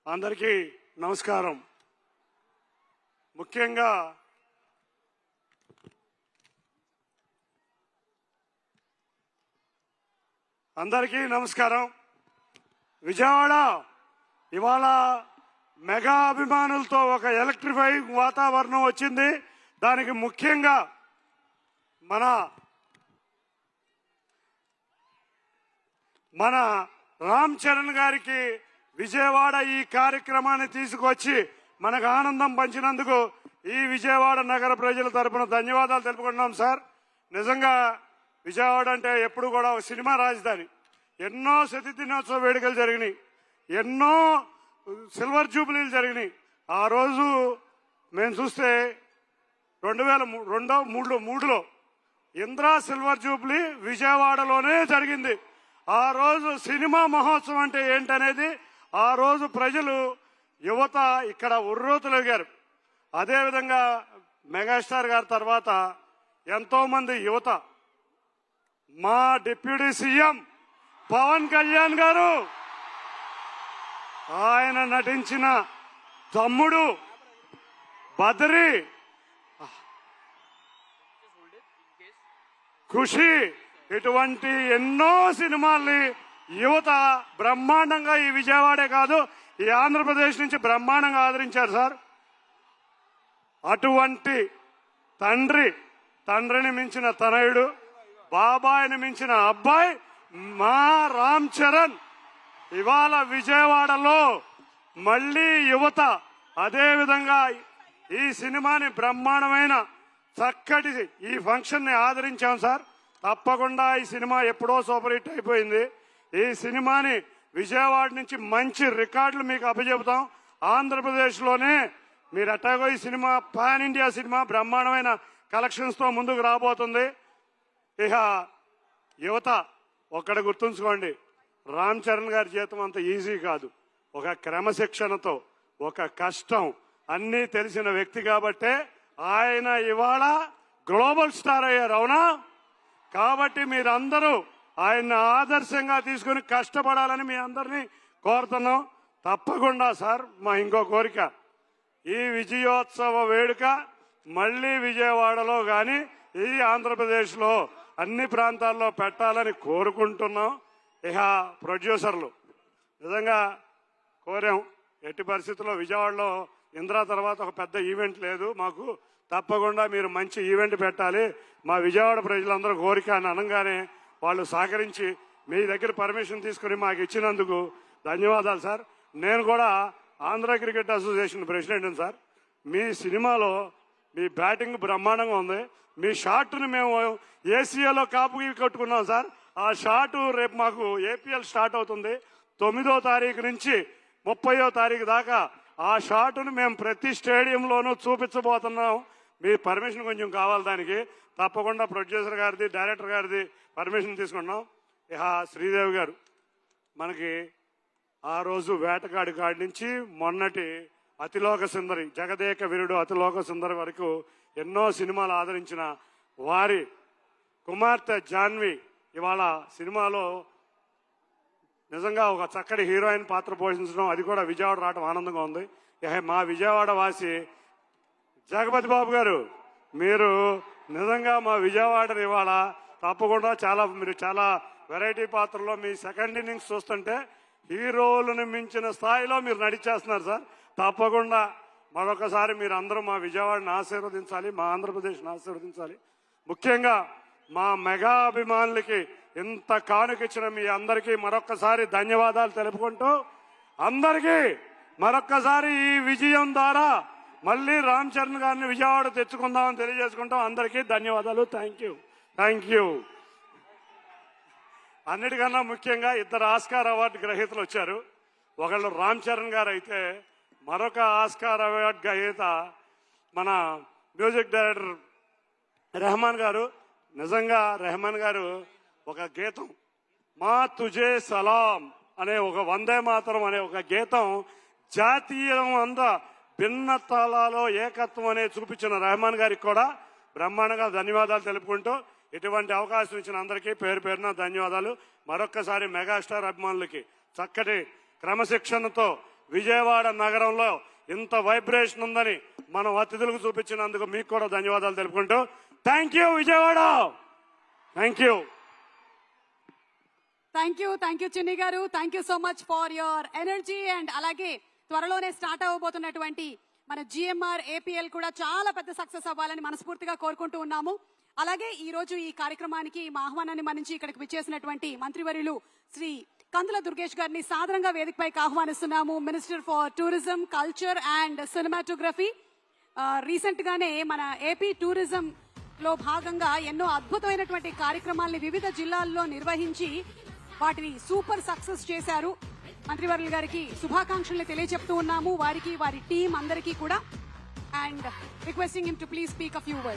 అందరికీ నమస్కారం. ముఖ్యంగా అందరికీ నమస్కారం. విజయవాడ ఇవాళ మెగా అభిమానులతో ఒక ఎలక్ట్రిఫైయింగ్ వాతావరణం వచ్చింది. దానికి ముఖ్యంగా మన రామ్ చరణ్ గారికి విజయవాడ ఈ కార్యక్రమాన్ని తీసుకొచ్చి మనకు ఆనందం పంచినందుకు ఈ విజయవాడ నగర ప్రజల తరపున ధన్యవాదాలు తెలుపుకుంటున్నాం సార్. నిజంగా విజయవాడ అంటే ఎప్పుడు కూడా ఒక సినిమా రాజధాని. ఎన్నో శత దినోత్సవ వేడుకలు జరిగినాయి, ఎన్నో సిల్వర్ జూబిలీలు జరిగినాయి. ఆ రోజు మేము చూస్తే 2002-3లో ఇంద్రా సిల్వర్ జూబిలీ విజయవాడలోనే జరిగింది. ఆ రోజు సినిమా మహోత్సవం అంటే ఏంటనేది ఆ రోజు ప్రజలు యువత ఇక్కడ ఉర్రూతలగారు. అదేవిధంగా మెగాస్టార్ గారి తర్వాత ఎంతో మంది యువత, మా డిప్యూటీ సీఎం పవన్ కళ్యాణ్ గారు, ఆయన నటించిన తమ్ముడు, బద్రీ, ఖుషి, ఇటువంటి ఎన్నో సినిమాల్ని యువత బ్రహ్మాండంగా ఈ విజయవాడే కాదు ఈ ఆంధ్రప్రదేశ్ నుంచి బ్రహ్మాండంగా ఆదరించారు సార్. అటువంటి తండ్రిని మించిన తనయుడు, బాబాయిని మించిన అబ్బాయి మా రామ్ చరణ్ ఇవాళ విజయవాడలో మళ్లీ యువత, అదేవిధంగా ఈ సినిమాని బ్రహ్మాండమైన చక్కటి ఈ ఫంక్షన్ ని ఆదరించాం సార్. తప్పకుండా ఈ సినిమా ఎప్పుడో సూపర్ హిట్ అయిపోయింది. ఈ సినిమాని విజయవాడ నుంచి మంచి రికార్డులు మీకు అప్పచెబుతాం. ఆంధ్రప్రదేశ్ లోనే మీరు అట్టాగో ఈ సినిమా పాన్ ఇండియా సినిమా బ్రహ్మాండమైన కలెక్షన్స్ తో ముందుకు రాబోతుంది. ఇక యువత ఒక్కడ గుర్తుంచుకోండి, రామ్ చరణ్ గారి జీవితం అంత ఈజీ కాదు. ఒక క్రమశిక్షణతో, ఒక కష్టం అన్నీ తెలిసిన వ్యక్తి కాబట్టే ఆయన ఇవాళ గ్లోబల్ స్టార్ అయ్యారు. అవునా? కాబట్టి మీరందరూ ఆయన్ని ఆదర్శంగా తీసుకుని కష్టపడాలని మీ అందరినీ కోరుతున్నాం. తప్పకుండా సార్, మా ఇంకో కోరిక, ఈ విజయోత్సవ వేడుక మళ్లీ విజయవాడలో గాని ఈ ఆంధ్రప్రదేశ్లో అన్ని ప్రాంతాల్లో పెట్టాలని కోరుకుంటున్నాం. ఇక ప్రొడ్యూసర్లు నిజంగా కోరాం, ఎట్టి పరిస్థితుల్లో విజయవాడలో ఇందిరా తర్వాత ఒక పెద్ద ఈవెంట్ లేదు మాకు, తప్పకుండా మీరు మంచి ఈవెంట్ పెట్టాలి మా విజయవాడ ప్రజలందరూ కోరిక అని అనగానే వాళ్ళు సహకరించి మీ దగ్గర పర్మిషన్ తీసుకుని మాకు ఇచ్చినందుకు ధన్యవాదాలు సార్. నేను కూడా Andhra cricket association president sir. మీ సినిమాలో మీ బ్యాటింగ్ బ్రహ్మాండంగా ఉంది. మీ షాట్ని మేము ఏసీఏలో కాపు కట్టుకున్నాం సార్. ఆ షాటు రేపు మాకు ఏపీఎల్ స్టార్ట్ అవుతుంది 9వ తారీఖు నుంచి 30వ తారీఖు దాకా. ఆ షాటును మేము ప్రతి స్టేడియంలోనూ చూపించబోతున్నాం. మీ పర్మిషన్ కొంచెం కావాలి దానికి. తప్పకుండా ప్రొడ్యూసర్ గారిది, డైరెక్టర్ గారిది పర్మిషన్ తీసుకున్నాం. ఇక శ్రీదేవి గారు మనకి ఆ రోజు వేటగాడి కాడి నుంచి మొన్నటి అతిలోక సుందరి, జగదేక వీరుడు అతిలోక సుందరి వరకు ఎన్నో సినిమాలు ఆదరించిన వారి కుమార్తె జాన్వి ఇవాళ సినిమాలో నిజంగా ఒక చక్కటి హీరోయిన్ పాత్ర పోషించడం, అది కూడా విజయవాడ రావడం ఆనందంగా ఉంది. మా విజయవాడ వాసి జగపతి బాబు గారు, మీరు నిజంగా మా విజయవాడని ఇవాళ తప్పకుండా మీరు చాలా వెరైటీ పాత్రలో మీ సెకండ్ ఇన్నింగ్స్ చూస్తుంటే హీరోలను మించిన స్థాయిలో మీరు నడిచేస్తున్నారు సార్. తప్పకుండా మరొకసారి మీరు అందరూ మా విజయవాడని ఆశీర్వదించాలి, మా ఆంధ్రప్రదేశ్ని ఆశీర్వదించాలి. ముఖ్యంగా మా మెగా అభిమానులకి ఇంత కానుకిచ్చిన మీ అందరికీ మరొక్కసారి ధన్యవాదాలు తెలుపుకుంటూ, అందరికీ మరొక్కసారి ఈ విజయం ద్వారా మళ్ళీ రామ్ చరణ్ గారిని విజయవాడ తెచ్చుకుందామని తెలియజేసుకుంటాం. అందరికీ ధన్యవాదాలు. Thank you. అన్నిటికన్నా ముఖ్యంగా 2 ఆస్కార్ అవార్డు గ్రహీతలు వచ్చారు. ఒకళ్ళు రామ్ చరణ్ గారు అయితే, మరొక ఆస్కార్ అవార్డు గ్రహీత మన మ్యూజిక్ డైరెక్టర్ రెహమాన్ గారు. నిజంగా రెహమాన్ గారు ఒక గీతం, మా తుజే సలాం అనే ఒక వందే మాతరం అనే ఒక గీతం జాతీయం భిన్నతలలో ఏకత్వం అనే చూపించిన రెహమాన్ గారికి కూడా బ్రహ్మాండంగా ధన్యవాదాలు తెలుపుకుంటూ, ఇటువంటి అవకాశం ఇచ్చిన అందరికీ పేరు పేరున ధన్యవాదాలు. మరొక్కసారి మెగాస్టార్ అభిమానులకి చక్కటి క్రమశిక్షణతో విజయవాడ నగరంలో ఇంత వైబ్రేషన్ ఉందని మనం అతిథులకు చూపించినందుకు మీకు కూడా ధన్యవాదాలు తెలుపుకుంటూ thank you Vijayawada. Thank you. Thank you చిన్ని గారు. Thank you so much for your energy. And అలాగే త్వరలోనే స్టార్ట్ అవ్వబోతున్నటువంటి మన జిఎంఆర్ ఏపీఎల్ కూడా చాలా పెద్ద సక్సెస్ అవ్వాలని మనస్ఫూర్తిగా కోరుకుంటూ ఉన్నాము. అలాగే ఈ రోజు ఈ కార్యక్రమానికి మా ఆహ్వానాన్ని మన్నించి ఇక్కడికి విచ్చేసినటువంటి మంత్రివర్యులు శ్రీ కందుల దుర్గేష్ గారిని సాదరంగా వేదికపైకి ఆహ్వానిస్తున్నాము. Minister for tourism, culture and cinematography. Recent గానే మన ఏపీ టూరిజం లో భాగంగా ఎన్నో అద్భుతమైనటువంటి కార్యక్రమాల్ని వివిధ జిల్లాల్లో నిర్వహించి వాటిని సూపర్ సక్సెస్ చేశారు. మంత్రివర్యులు గారికి శుభాకాంక్షలు తెలియజెప్తూ ఉన్నాము, వారికి వారి టీం అందరికీ కూడా. And requesting him to please speak a few words.